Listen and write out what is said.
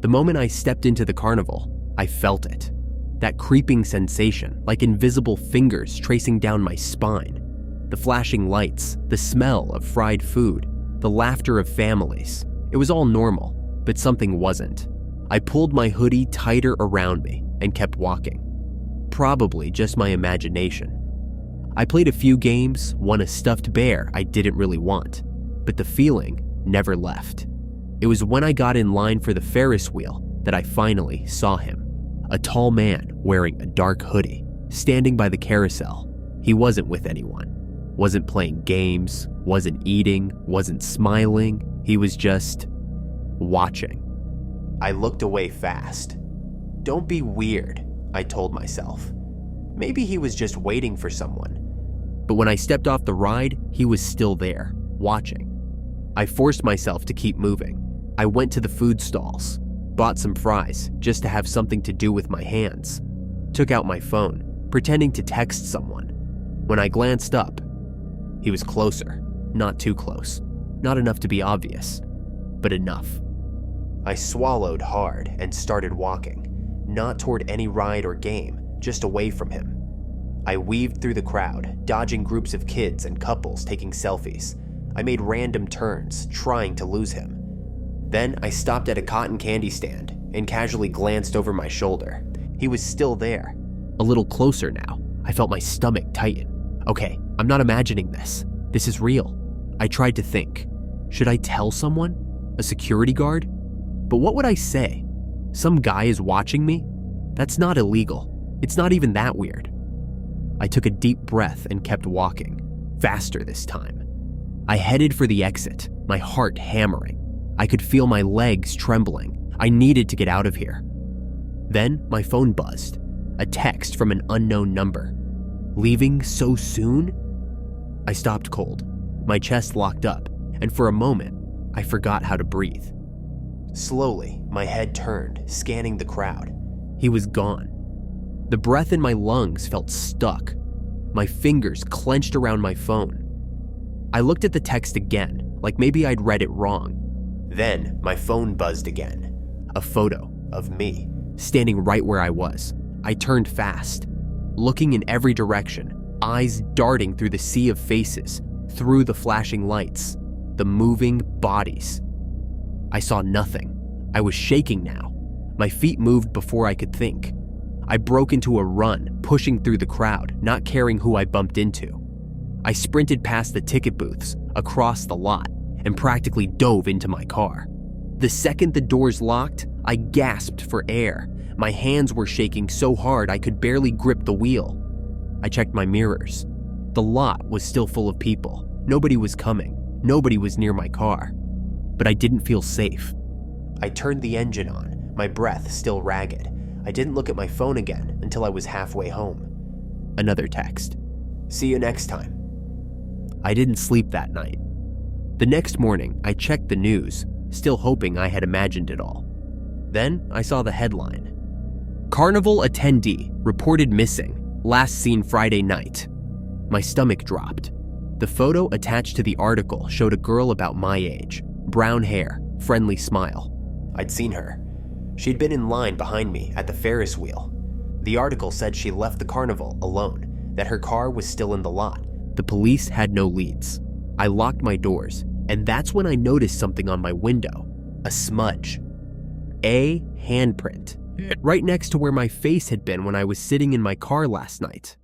moment I stepped into the carnival, I felt it. That creeping sensation, like invisible fingers tracing down my spine. The flashing lights, the smell of fried food, the laughter of families. It was all normal, but something wasn't. I pulled my hoodie tighter around me and kept walking. Probably just my imagination. I played a few games, won a stuffed bear I didn't really want, but the feeling never left. It was when I got in line for the Ferris wheel that I finally saw him. A tall man wearing a dark hoodie, standing by the carousel. He wasn't with anyone, wasn't playing games, wasn't eating, wasn't smiling. He was just watching. I looked away fast. Don't be weird, I told myself. Maybe he was just waiting for someone. But when I stepped off the ride, he was still there, watching. I forced myself to keep moving. I went to the food stalls, bought some fries just to have something to do with my hands, took out my phone, pretending to text someone. When I glanced up, he was closer, not too close, not enough to be obvious, but enough. I swallowed hard and started walking, not toward any ride or game, just away from him. I weaved through the crowd, dodging groups of kids and couples taking selfies. I made random turns, trying to lose him. Then I stopped at a cotton candy stand and casually glanced over my shoulder. He was still there. A little closer now. I felt my stomach tighten. Okay, I'm not imagining this. This is real. I tried to think. Should I tell someone? A security guard? But what would I say? Some guy is watching me? That's not illegal. It's not even that weird. I took a deep breath and kept walking, faster this time. I headed for the exit, my heart hammering. I could feel my legs trembling. I needed to get out of here. Then my phone buzzed, a text from an unknown number. Leaving so soon? I stopped cold. My chest locked up, and for a moment, I forgot how to breathe. Slowly, my head turned, scanning the crowd. He was gone. The breath in my lungs felt stuck. My fingers clenched around my phone. I looked at the text again, like maybe I'd read it wrong. Then my phone buzzed again. A photo of me, standing right where I was. I turned fast, looking in every direction, eyes darting through the sea of faces, through the flashing lights, the moving bodies. I saw nothing. I was shaking now. My feet moved before I could think. I broke into a run, pushing through the crowd, not caring who I bumped into. I sprinted past the ticket booths, across the lot, and practically dove into my car. The second the doors locked, I gasped for air. My hands were shaking so hard I could barely grip the wheel. I checked my mirrors. The lot was still full of people. Nobody was coming. Nobody was near my car. But I didn't feel safe. I turned the engine on, my breath still ragged. I didn't look at my phone again until I was halfway home. Another text. See you next time. I didn't sleep that night. The next morning, I checked the news, still hoping I had imagined it all. Then I saw the headline. Carnival attendee reported missing, last seen Friday night. My stomach dropped. The photo attached to the article showed a girl about my age, brown hair, friendly smile. I'd seen her. She'd been in line behind me at the Ferris wheel. The article said she left the carnival alone, that her car was still in the lot. The police had no leads. I locked my doors, and that's when I noticed something on my window. A smudge. A handprint. Right next to where my face had been when I was sitting in my car last night.